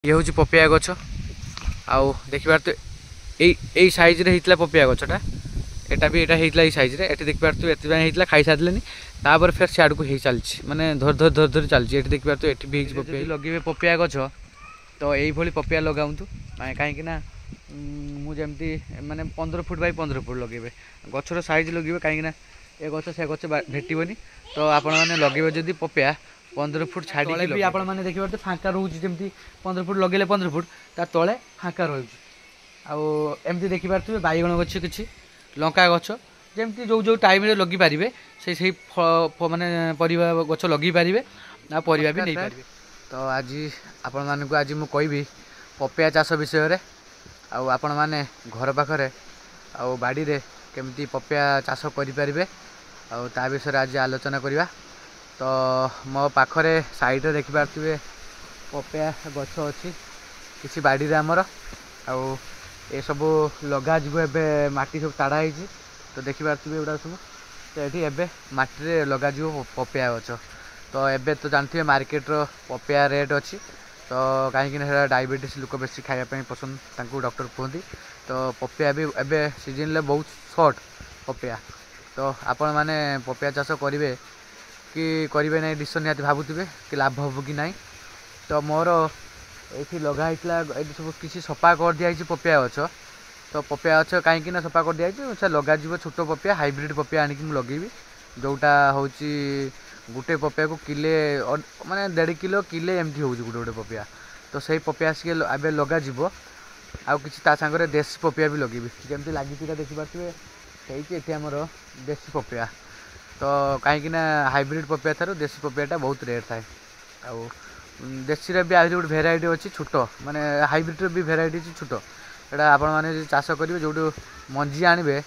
ये हूँ पपिया गछ आउ देखिपार तो यही सैज होता पपिया गछटा एटा भी एटा होता ये सैज ये देखिपार तो ये खाई सारे तापर फिर सियाड़ को चलती माने धर धर धर धर चलती ये देखिपार तो ये भी पपिया लगे पपिया गछ तो यही पपिया लगाऊँ कहीं मुझे माने 15 फुट बाय 15 फुट लगे गचर सैज लगे कहीं ए गच से गच भेटबनी तो आपण मैंने लगे जदि पपिया 15 फुट छाड़ी भी आपण मैंने देखिए फाँका रोचे जमी 15 फुट लगे 15 फुट ता तले फाँका रोचे देखिपे बैगण गछ कि लंका गछ जमी जो जो टाइम लगी पारे से माने परिवा गछ लगे पारे आ परिवा भी नहीं पारे। तो आज आपण मानक आज मु कहबी पपिया चाष विषय आपण माने घर पाखरे आ बाड़ी रे केमती पपिया चाष करें आ विषय आज आलोचना करवा। तो मो पाखरे साइड रे देखि पारथिबे पपिया गछ अछि किसी बाड़ी रे हमर आ ए सब लगा जीव एबे माटी सब ताड़ा होइछि तो देखि पारथिबे एडा सब तो एठी एबे माटी रे लगा जीव पपिया गछ। तो एबे तो जानथिबे मार्केट रो पपिया रेट अछि तो कहीं ना डायबिटीज लोक बेसी खाया पसंद तांको डॉक्टर कहते। तो पपिया भी एबे सीजन ले बहुत शॉर्ट पपिया तो आपण माने पपिया चाष करेंगे कि करेंगे ना डिसीजन निहाती भावुवे कि लाभ हम कि ना। तो मोर ये लगाई सब किसी सफा कर दिखाई पपिया गछ तो पपिया गछ कहीं सफा कर दिखाई से लगा छोट पपिया हाइब्रिड पपिया आनिक लगेबी जोटा हूँ गोटे पपिया को किले माने 1.5 किलो किले एमती हो गोटे गोटे पपिया तो सही पपिया आसिक ए लगा आउ किसी ता सांगरे देसी पपिया भी लगे जमी लगी देखिपे ये आमर देसी पपिया तो कहीं हाइब्रिड पपिया थारू देसी पपियाटा बहुत रेट थाए आ देसी भी आज गोटे भेराइटी अच्छी छोट माने हाइब्रिड भी भेराइटी छोट एटा आपण मैंने चाष करेंगे जो मंजी आणवे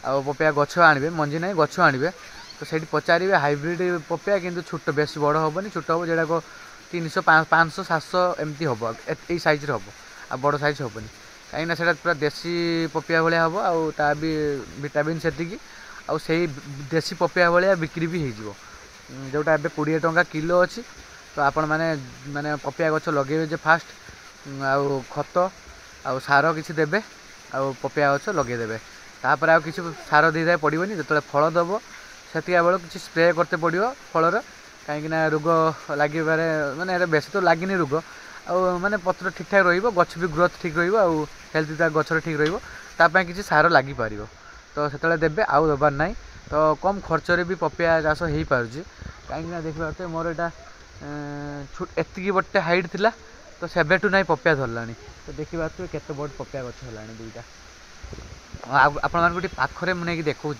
आ पपिया गछ आणवे मंजी ना गछ आणवे तो सही पचारे हाइब्रिड पपिया किंतु छोट बेस बड़ हेनी छोट हम जोटा को 300 500 700 एमती हम यही सैज हम आ बड़ सैज हेनी कहीं से पूरा देसी पपिया भाया हम आ भी विटामिन से आउ से देसी पपिया भाया बिक्री भी हो जोटा ए 20 टंका किलो अच्छी। तो आपण माने माने पपिया गछ लगे जे फास्ट आउ खत आउ सार किसी देबे आउ पपिया गछ लगेदेवे तापर आउ किसी सार दे पड़ोनी जो फल दब से बेल किसी स्प्रे करते पड़ो फलर कहीं रोग लगे माने बेस तो लगे रोग आ माने पत्र ठीक ठाक रछ भी ग्रोथ ठीक हेल्थ गचर ठीक रही किसी सार लगी पार तो से देवे आउ दबार ना। तो कम खर्च भी पपिया चाष हो पार कहीं देखिए मोर यहाँ एति बटे हाइट थिला तो सेबेठू ना पपिया धरला तो देखिए केते बड़ पपिया गछ है दुईटा आपण मानक पाखरे मुझे देखा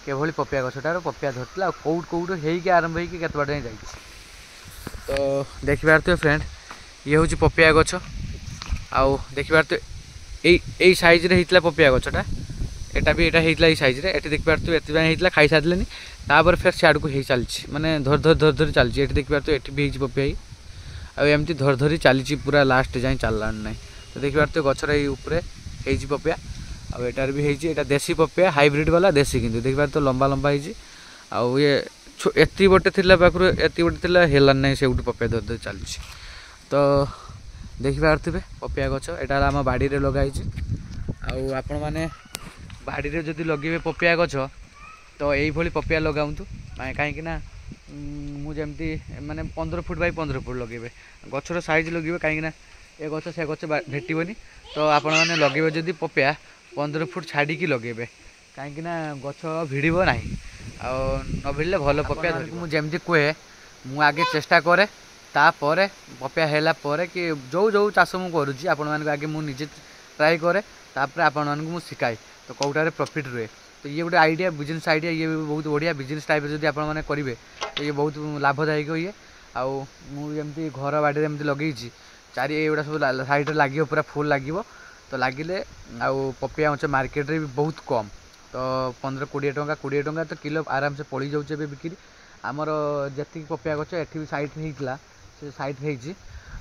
केभली पपिया गछटार पपिया धरला कौट कौट होगी आरंभ होगी केत बाटे जाइए। तो देखिए फ्रेंड ये हूँ पपिया गछ आउ देखिए तो यही सैज होता पपिया गछटा एटा भी एटा होता ये सैज ये देखिए ये खाई सारे तापर फिर सियाड़ को चलती माने धर धर धर धर चलती ये देखिए तो ये भी पपिया आमती धर धरी चली पूरा लास्ट जाए चलना ना। तो देखिए गचर ये पपिया आटार भी है देसी पपिया हाइब्रिड वाला देसी किंतु देखिए तो लंबा लंबा हो ये एति बटे थिला पाखु एति बटे थिला हेलान नहीं से गोटे पपिया धर धर चलती। तो देखिए पपिया गछ एटा आम बाड़ी रे लगाई आपण माने बाड़ी रे जदि लगे पपिया गछ तो यही पपिया लगाऊँ कहीं मुझे माने 15 फुट बाय 15 फुट लगे गचर सैज लगे कहीं ए गछ से गछ भेटबनी तो आपण मैंने लगे जदि पपिया 15 फुट छाड़ी लगे कहीं गछ भिड़ ना न भिड़े भल पपिया मुझे कहे मु आगे चेष्टा करे तापर पपिया है कि जो जो चाष मुझे करुँची आपण आगे मुझे ट्राए करे तापर आपण शिखाए तो कौटारे प्रॉफिट रुए। तो ये गोटे आइडिया बिजनेस आइडिया ये बहुत बढ़िया बिजनेस टाइप जब आप करेंगे तो ये बहुत लाभदायक ये आमती घर बाड़ी एमती लगे चारि एगुड़ा सब साइड लगे पूरा फुल लगे तो लगिले आउ पपिया गछ मार्केट रे भी बहुत कम तो 15-20 टंका तो किलो आराम से पड़ी जाऊे बिक्री आमर जी पपिया गछ एटी भी साइड होता से साइड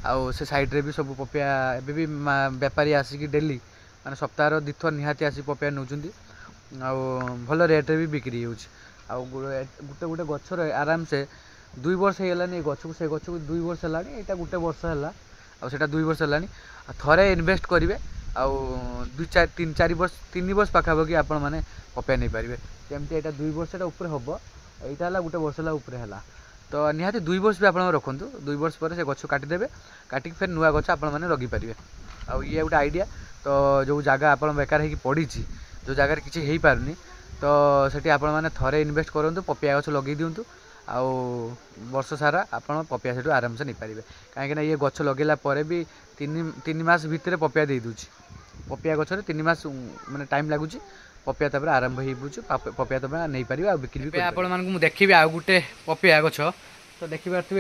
हो साइड रे भी सब पपिया एबे भी बेपारी आसिक डेली माने सप्ताह 2 थर निहाती आसी पपिया नौकरी भल रेट भी बिक्री हो गोटे गोटे गचर आराम से 2 वर्ष होगलानी गच को से गच को 2 वर्ष है यहाँ गोटे वर्ष है ଆଉ ସେଇଟା 2 ବର୍ଷ ହେଲାଣି। ଆଉ ଥରେ ଇନଭେଷ୍ଟ କରିବେ ଆଉ 3 ବର୍ଷ ପାଖାପାଖି ଆପଣମାନେ ପପିଆ ନେଇପାରିବେ। ଯେମିତି ଏଇଟା 2 ବର୍ଷଟା ଉପରେ ହେବ, ଏଇଟା ହେଲା 1 ବର୍ଷ ହେଲା ଉପରେ ହେଲା, ତ ନିହାତି 2 ବର୍ଷ ବି ଆପଣ ରଖନ୍ତୁ। 2 ବର୍ଷ ପରେ ସେ ଗଛ କାଟିଦେବେ, କାଟିକି ଫେର୍ ନୂଆ ଗଛ ଆପଣମାନେ ଲଗେଇପାରିବେ। ଆଉ ଇଏ ଗୋଟେ ଆଇଡ଼ିଆ। ତ ଯେଉଁ ଜାଗା ଆପଣ ବେକାର ହେଇକି ପଡ଼ିଛି, ଯେଉଁ ଜାଗାରେ କିଛି ହେଇପାରୁନି, ତ ସେଠି ଆପଣମାନେ ଥରେ ଇନଭେଷ୍ଟ କରନ୍ତୁ, ପପିଆ ଗଛ ଲଗେଇ ଦିଅନ୍ତୁ, ଆଉ ବର୍ଷ ସାରା ଆପଣ ପପିଆ ସେଠୁ ଆରାମସେ ନେଇପାରିବେ। କାହିଁକିନା ଇଏ ଗଛ ଲଗେଇଲା ପରେ ବି 3 ମାସ ଭିତରେ ପପିଆ ଦେଇଦେଉଛି। ପପିଆ ଗଛରେ 3 ମାସ ମାନେ ଟାଇମ୍ ଲାଗୁଛି, ପପିଆ ତାପରେ ଆରମ୍ଭ ହେଇପାରୁଛି, ପପିଆ ତାପରେ ନେଇପାରିବେ ଆଉ ବିକ୍ରି ବି କରିପାରିବେ। ଆପଣମାନଙ୍କୁ ମୁଁ ଦେଖିବି ଆଉ ଗୋଟେ ପପିଆ ଗଛ, ତ ଦେଖିପାରୁଥିବେ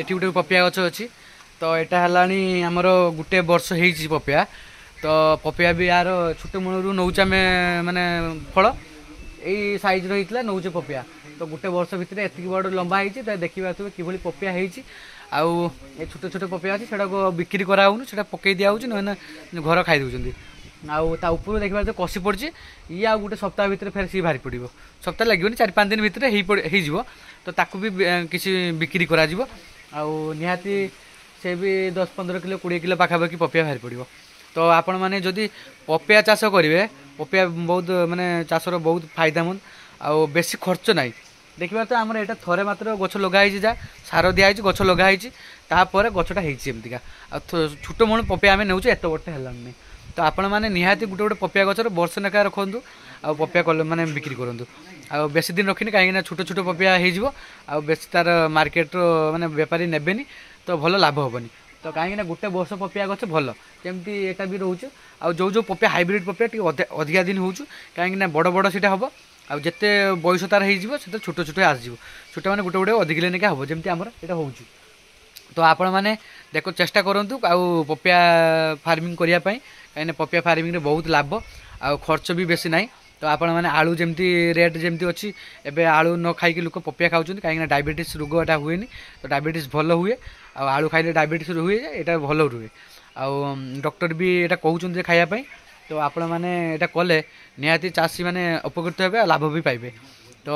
ଏଠି ଗୋଟେ ପପିଆ ଗଛ ଅଛି। ତ ଏଇଟା ହେଲାଣି ଆମର 1 ବର୍ଷ ହେଇଛି ପପିଆ। ତ ପପିଆ ବି ୟାର ଛୋଟ ମୂଳରୁ ନେଉଛୁ ଆମେ, ମାନେ ଫଳ ଏଇ ସାଇଜ୍ର ହେଇଥିଲା ନେଉଛେ ପପିଆ। ତ 1 ବର୍ଷ ଭିତରେ ଏତିକି ବଡ଼ ଲମ୍ବା ହେଇଛି। ତ ଦେଖିପାରୁଥିବେ କିଭଳି ପପିଆ ହେଇଛି। ଆଉ ଏ ଛୋଟ ଛୋଟ ପପିଆ ଅଛି, ସେଟାକୁ ବିକ୍ରି କରାହେଉନି, ସେଟା ପକେଇ ଦିଆହେଉଛି, ନହେଲେ ଘର ଖାଇ ଦେଉଛନ୍ତି। ଆଉ ତା ଉପରୁ ଦେଖିପାରୁଥିବେ କଷି ପଡ଼ିଛି। ଇଏ ଆଉ ଗୋଟେ ସପ୍ତାହ ଭିତରେ ଫେର୍ ସିଏ ବାହାରି ପଡ଼ିବ। ସପ୍ତାହ ଲାଗିବନି, 4-5 ଦିନ ଭିତରେ ହେଇଯିବ। ତ ତାକୁ ବି କିଛି ବିକ୍ରି କରାଯିବ। ଆଉ ନିହାତି ସେ ବି 10-15 କିଲୋ 20 କିଲୋ ପାଖାପାଖି ପପିଆ ବାହାରି ପଡ଼ିବ। ତ ଆପଣମାନେ ଯଦି ପପିଆ ଚାଷ କରିବେ, ପପିଆ ବହୁତ ମାନେ ଚାଷର ବହୁତ ଫାଇଦାମନ୍ଦ, ଆଉ ବେଶୀ ଖର୍ଚ୍ଚ ନାହିଁ। ଦେଖିବା ତ ଆମର ଏଇଟା ଥରେ ମାତ୍ର ଗଛ ଲଗା ହେଇଛି, ଯାହା ସାର ଦିଆହେଇଛି, ଗଛ ଲଗା ହେଇଛି, ତାପରେ ଗଛଟା ହେଇଛି ଏମିତିକା। ଆଉ ଛୋଟ ମୂଳ ପପିଆ ଆମେ ନେଉଛୁ, ଏତେ ବଡ଼ଟା ହେଲାନି। ତ ଆପଣମାନେ ନିହାତି ଗୋଟେ ପପିଆ ଗଛର ବର୍ଷ ଲେଖା ରଖନ୍ତୁ, ଆଉ ପପିଆ ମାନେ ବିକ୍ରି କରନ୍ତୁ। ଆଉ ବେଶୀ ଦିନ ରଖିନି, କାହିଁକିନା ଛୋଟ ଛୋଟ ପପିଆ ହେଇଯିବ, ଆଉ ବେଶୀ ତାର ମାର୍କେଟର ମାନେ ବେପାରୀ ନେବେନି, ତ ଭଲ ଲାଭ ହେବନି। ତ କାହିଁକିନା 1 ବର୍ଷ ପପିଆ ଗଛ ଭଲ, ଯେମିତି ଏଇଟା ବି ରହୁଛୁ। ଆଉ ଯେଉଁ ପପିଆ ହାଇବ୍ରିଡ଼ ପପିଆ ଟିକେ ଅଧିକା ଦିନ ହେଉଛୁ, କାହିଁକିନା ବଡ଼ ବଡ଼ ସେଇଟା ହେବ। ଆଉ ଯେତେ ବୟସ ତାର ହେଇଯିବ, ସେତେ ଛୋଟ ଛୋଟ ଆସିଯିବ। ଛୋଟ ମାନେ ଗୋଟେ ଅଧିକ ଲେଖା ହେବ, ଯେମିତି ଆମର ଏଇଟା ହେଉଛି। ତ ଆପଣମାନେ ଚେଷ୍ଟା କରନ୍ତୁ ଆଉ ପପିଆ ଫାର୍ମିଂ କରିବା ପାଇଁ, କାହିଁକିନା ପପିଆ ଫାର୍ମିଂରେ ବହୁତ ଲାଭ, ଆଉ ଖର୍ଚ୍ଚ ବି ବେଶୀ ନାହିଁ। ତ ଆପଣମାନେ ଆଳୁ ଯେମିତି ରେଟ୍ ଯେମିତି ଅଛି, ଏବେ ଆଳୁ ନ ଖାଇକି ଲୋକ ପପିଆ ଖାଉଛନ୍ତି, କାହିଁକିନା ଡାଇବେଟିସ୍ ରୋଗ ଏଟା ହୁଏନି। ତ ଡାଇବେଟିସ୍ ଭଲ ହୁଏ, ଆଉ ଆଳୁ ଖାଇଲେ ଡାଇବେଟିସ୍ ହୁଏ, ଏଇଟା ଭଲ ରୁହେ। ଆଉ ଡକ୍ଟର ବି ଏଇଟା କହୁଛନ୍ତି ଯେ ଖାଇବା ପାଇଁ। ତ ଆପଣମାନେ ଏଇଟା କଲେ ନିହାତି ଚାଷୀମାନେ ଉପକୃତ ହେବେ, ଆଉ ଲାଭ ବି ପାଇବେ। ତ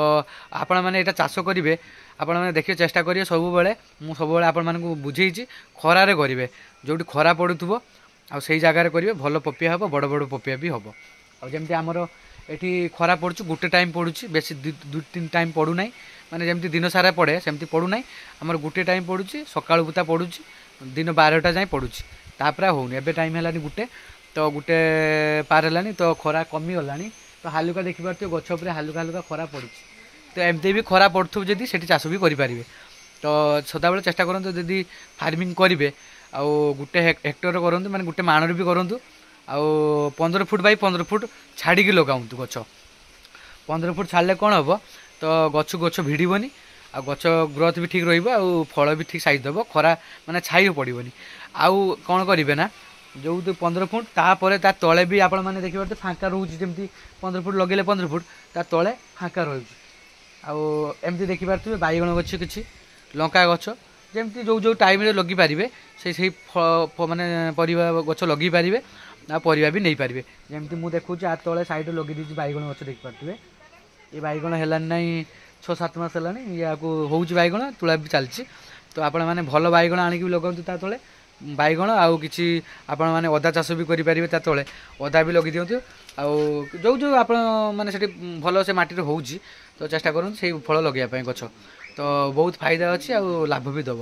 ଆପଣମାନେ ଏଇଟା ଚାଷ କରିବେ, ଆପଣମାନେ ଦେଖିବେ, ଚେଷ୍ଟା କରିବେ ସବୁବେଳେ। ମୁଁ ସବୁବେଳେ ଆପଣମାନଙ୍କୁ ବୁଝେଇଛି, ଖରାରେ କରିବେ, ଯେଉଁଠି ଖରା ପଡ଼ୁଥିବ, ଆଉ ସେଇ ଜାଗାରେ କରିବେ, ଭଲ ପପିଆ ହେବ, ବଡ଼ ବଡ଼ ପପିଆ ବି ହେବ। ଆଉ ଯେମିତି ଆମର ଏଠି ଖରା ପଡ଼ୁଛି, ଗୋଟେ ଟାଇମ୍ ପଡ଼ୁଛି, ବେଶୀ 2-3 ଟାଇମ୍ ପଡ଼ୁନାହିଁ। ମାନେ ଯେମିତି ଦିନ ସାରା ପଡ଼େ ସେମିତି ପଡ଼ୁନାହିଁ, ଆମର ଗୋଟେ ଟାଇମ୍ ପଡ଼ୁଛି, ସକାଳୁ ବୁତା ପଡ଼ୁଛି, ଦିନ 12ଟା ଯାଏଁ ପଡ଼ୁଛି, ତାପରେ ଆଉ ହେଉନି। ଏବେ ଟାଇମ୍ ହେଲାନି 1, ତ 1 ପାର ହେଲାଣି, ତ ଖରା କମିଗଲାଣି। ତ ହାଲୁକା ଦେଖିପାରୁଥିବେ ଗଛ ଉପରେ ହାଲୁକା ଖରା ପଡ଼ୁଛି। ତ ଏମିତି ବି ଖରା ପଡ଼ୁଥିବ ଯଦି ସେଠି ଚାଷ ବି କରିପାରିବେ। ତ ସଦାବେଳେ ଚେଷ୍ଟା କରନ୍ତୁ, ଯଦି ଫାର୍ମିଂ କରିବେ, ଆଉ 1 ହେକ୍ଟର କରନ୍ତୁ, ମାନେ 1 ମାଣରେ ବି କରନ୍ତୁ, ଆଉ 15 ଫୁଟ ବାଇ 15 ଫୁଟ ଛାଡ଼ିକି ଲଗାନ୍ତୁ ଗଛ। 15 ଫୁଟ ଛାଡ଼ିଲେ କ'ଣ ହେବ, ତ ଗଛ ଭିଡ଼ିବନି, ଆଉ ଗଛ ଗ୍ରୋଥ୍ ବି ଠିକ୍ ରହିବ, ଆଉ ଫଳ ବି ଠିକ୍ ସାଇଜ୍ ଦେବ, ଖରା ମାନେ ଛାଇ ପଡ଼ିବନି। ଆଉ କ'ଣ କରିବେ ନା, ଯେଉଁ 15 ଫୁଟ ତାପରେ ତା ତଳେ ବି ଆପଣମାନେ ଦେଖିପାରୁଥିବେ ଫାଙ୍କା ରହୁଛି, ଯେମିତି 15 ଫୁଟ ଲଗେଇଲେ 15 ଫୁଟ ତା ତଳେ ଫାଙ୍କା ରହୁଛି। ଆଉ ଏମିତି ଦେଖିପାରୁଥିବେ ବାଇଗଣ ଗଛ କିଛି, ଲଙ୍କା ଗଛ, ଯେମିତି ଯେଉଁ ଟାଇମ୍ରେ ଲଗେଇପାରିବେ, ସେଇ ମାନେ ପରିବା ଗଛ ଲଗେଇ ପାରିବେ, ଆଉ ପରିବା ବି ନେଇପାରିବେ। ଯେମିତି ମୁଁ ଦେଖୁଛି ଆ ତଳେ ସାଇଡ଼୍ରେ ଲଗେଇ ଦେଇଛି ବାଇଗଣ ଗଛ, ଦେଖିପାରୁଥିବେ। ଏ ବାଇଗଣ ହେଲାନି ନାହିଁ 6-7 ମାସ ହେଲାଣି, ୟାକୁ ହେଉଛି ବାଇଗଣ, ତୁଳା ବି ଚାଲିଛି। ତ ଆପଣମାନେ ଭଲ ବାଇଗଣ ଆଣିକି ବି ଲଗାନ୍ତୁ ତା ତଳେ, ବାଇଗଣ। ଆଉ କିଛି ଆପଣମାନେ ଅଦା ଚାଷ ବି କରିପାରିବେ, ତା ତଳେ ଅଦା ବି ଲଗେଇ ଦିଅନ୍ତୁ। ଆଉ ଯେଉଁ ଆପଣ ମାନେ ସେଠି ଭଲ ସେ ମାଟିରେ ହେଉଛି, ତ ଚେଷ୍ଟା କରନ୍ତୁ ସେଇ ଫଳ ଲଗେଇବା ପାଇଁ ଗଛ। ତ ବହୁତ ଫାଇଦା ଅଛି, ଆଉ ଲାଭ ବି ଦେବ।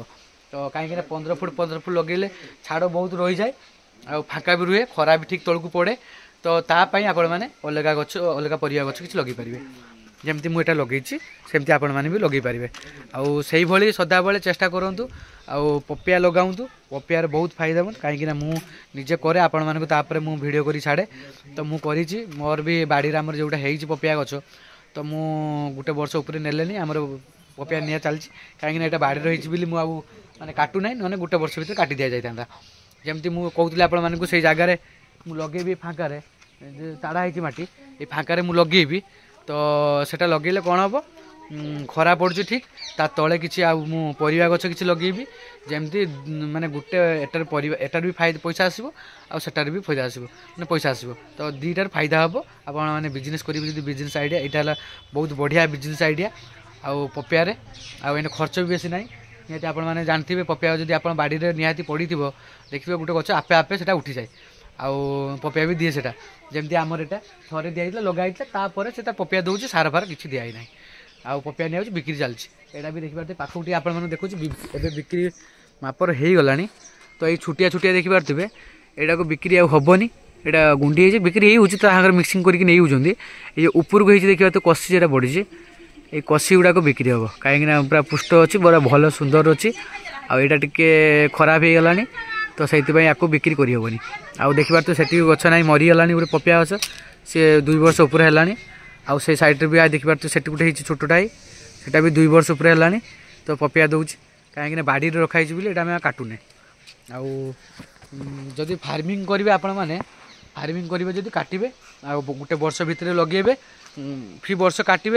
ତ କାହିଁକିନା 15 ଫୁଟ ଲଗେଇଲେ ଛାଡ଼ ବହୁତ ରହିଯାଏ, ଆଉ ଫାଙ୍କା ବି ରୁହେ, ଖରା ବି ଠିକ୍ ତଳକୁ ପଡ଼େ। ତ ତା ପାଇଁ ଆପଣମାନେ ଅଲଗା ଗଛ, ଅଲଗା ପରିବା ଗଛ କିଛି ଲଗେଇ ପାରିବେ। ଯେମିତି ମୁଁ ଏଇଟା ଲଗେଇଛି, ସେମିତି ଆପଣମାନେ ବି ଲଗେଇ ପାରିବେ। ଆଉ ସେଇଭଳି ସଦାବେଳେ ଚେଷ୍ଟା କରନ୍ତୁ, ଆଉ ପପିଆ ଲଗାନ୍ତୁ। ପପିଆରେ ବହୁତ ଫାଇଦାମନ୍ଦ, କାହିଁକିନା ମୁଁ ନିଜେ କରେ, ଆପଣମାନଙ୍କୁ ତାପରେ ମୁଁ ଭିଡ଼ିଓ କରି ଛାଡ଼େ। ତ ମୁଁ କରିଛି, ମୋର ବି ବାଡ଼ିରେ ଆମର ଯେଉଁଟା ହେଇଛି ପପିଆ ଗଛ, ତ ମୁଁ 1 ବର୍ଷ ଉପରେ ନେଲେନି, ଆମର ପପିଆ ନିଆ ଚାଲିଛି। କାହିଁକିନା ଏଇଟା ବାଡ଼ିରେ ହେଇଛି ବୋଲି ମୁଁ ଆଉ ମାନେ କାଟୁନାହିଁ, ନହେଲେ 1 ବର୍ଷ ଭିତରେ କାଟି ଦିଆଯାଇଥାନ୍ତା। ଯେମିତି ମୁଁ କହୁଥିଲି ଆପଣମାନଙ୍କୁ, ସେଇ ଜାଗାରେ ମୁଁ ଲଗେଇବି, ଫାଙ୍କାରେ ତାଡ଼ା ହେଇଛି ମାଟି, ଏଇ ଫାଙ୍କାରେ ମୁଁ ଲଗେଇବି। ତ ସେଟା ଲଗେଇଲେ କ'ଣ ହେବ, ଖରା ପଡ଼ୁଛି ଠିକ୍, ତା ତଳେ କିଛି ଆଉ ମୁଁ ପରିବା ଗଛ କିଛି ଲଗେଇବି, ଯେମିତି ମାନେ ଏଟାରେ ପରିବା, ଏଟାରେ ବି ପଇସା ଆସିବ, ଆଉ ସେଟାରେ ବି ଫାଇଦା ଆସିବ, ମାନେ ପଇସା ଆସିବ। ତ ଦୁଇଟାରେ ଫାଇଦା ହେବ। ଆପଣମାନେ ବିଜନେସ୍ କରିବେ ଯଦି ବିଜନେସ୍ ଆଇଡ଼ିଆ, ଏଇଟା ହେଲା ବହୁତ ବଢ଼ିଆ ବିଜନେସ୍ ଆଇଡ଼ିଆ। ଆଉ ପପିଆରେ ଆଉ ଏଇନେ ଖର୍ଚ୍ଚ ବି ବେଶୀ ନାହିଁ, निहाती आपण मैंने जानते पपिया जब आप बाड़ी में निहाती पड़ी थो देखिए गोटे गच आपे आपे से उठी जाए आउ पपिया भी दिए से जमी आमर यहाँ थे दिखाई लगाई तापर से पपिया दूसरी सार फार किसी दिखाई ना आउ पपिया नहीं बिक्री चलती यहाँ भी देखिए पाखुटी आप देखुँ बिक्री मापर हो गला तो ये छुटिया छुटिया देखिपे यहाँ को बिक्री आबनी यहाँ गुंडी है बिक्री हो मिक्सिंग करके नहीं होती ये ऊपर को देखिए तो कसी जो बढ़ी ये कसी गुड़ाक बिक्री हम कहीं पूरा पुष्ट अच्छी बड़ा भल सुंदर अच्छी आईटा टे खराब हो गला तो से बिक्री करहबनी आउ देखिए तो से गच ना मरीगला गोटे पपिया गच सी 2 वर्ष उपर है आउ से साइड भी देखिए तो सेठी गोटे छोटा से भी 2 वर्ष उपर है तो पपिया दौर कहीं बाड़ी रखाई बोली यहाँ काटुने आउ जदि फार्मिंग करेंगे आपण मैंने फार्मिंग करेंगे जब काटे आ गोटे वर्ष भितर लगे फ्री वर्ष काटे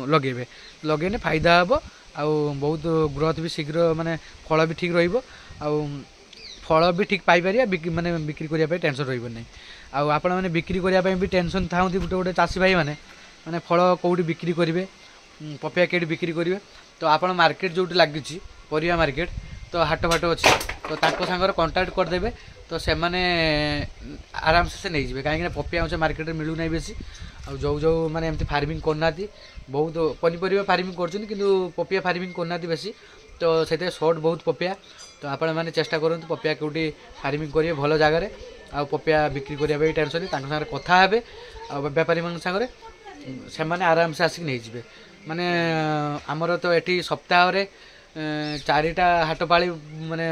लगे लगे फायदा हम आउ बहुत ग्रोथ भी शीघ्र माने फल भी ठीक रही फल भी ठीक पाइपर माने बिक्री करने टेंशन रही आउ आपण मैंने बिक्री करने भी टेंशन था गोटे गोटे चाषी भाई मैंने माने फल कौटी बिक्री करेंगे पपिया कौटी बिक्री करेंगे तो आप मार्केट जो लगी परिया मार्केट तो हाट फाट अच्छी तो सांगर कंटाक्ट करदे तो से मैंने आराम से नहीं जाए कहीं पपिया अंश मार्केट में मिलू ना बेसी आ जो जो मैंने एमती फार्मिंग करना बहुत पनीपरिया फार्मिंग कर पपिया फार्मिंग करना बेसी तो से शॉर्ट बहुत पपिया तो आपण मैंने चेष्टा करूँ पपिया कौटी फार्मिंग करेंगे भल जगार आ पपिया बिक्री करने टेंशन सागर कथा हे बेपारी मान सागर से आराम से आसिक नहीं जाए माने आमर तो ये सप्ताह 4टा हाट पाली माने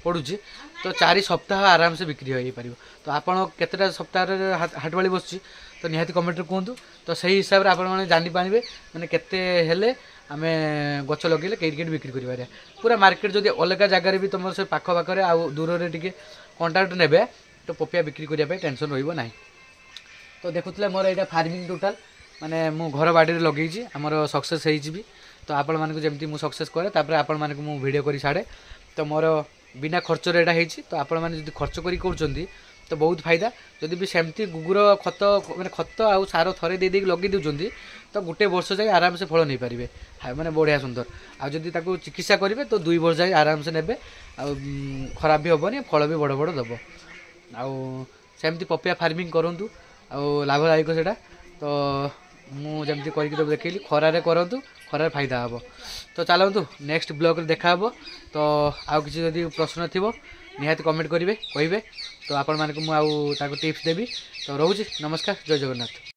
पड़ुची तो 4 सप्ताह आराम से बिक्री हो पार तो आपड़ केतटा सप्ताह हाट पाली बस तो निहाती कमेंट कहतु तो सही हिसाब से आपने जानीपारे मैंने केते आम गच लगे कई बिक्री कर पूरा मार्केट जब अलग जगार भी तुम से पाख पाखे आ दूर से टे कंटाक्ट ने तो पपिया बिक्री करने टेंशन रही तो देखुले मोर यहाँ फार्मिंग टोटाल माने मु घर बाड़ी लगे आमर सक्सेस भी तो आपण मानक जमी मुझे सक्सेस करे तापर आपण मानक मु वीडियो करी छाड़े तो मोर बिना खर्च यहाँ होती तो आपण मैंने जो खर्च कर तो बहुत फायदा जदि भी सेमती गुगुर खत मैंने खत आउ सार थे दे लगे दूसरी तो गोटे वर्ष जाए आराम से फल नहीं पारे मैंने बढ़िया सुंदर आदि चिकित्सा करेंगे तो 2 वर्ष जाए आराम से ने खराब भी हेनी फल भी बड़ बड़ दब आमती पपिया फार्मिंग करूँ लाभदायक से तो मुझे करके देखी खरारे करूँ खरार फायदा हम तो चलतु नेक्स्ट ब्लॉग देखा तो आउ किसी जदि प्रश्न थी निहाती कमेंट करेंगे कहे तो आपण मानक मुझे टिप्स देवी तो रोचे नमस्कार जय जगन्नाथ।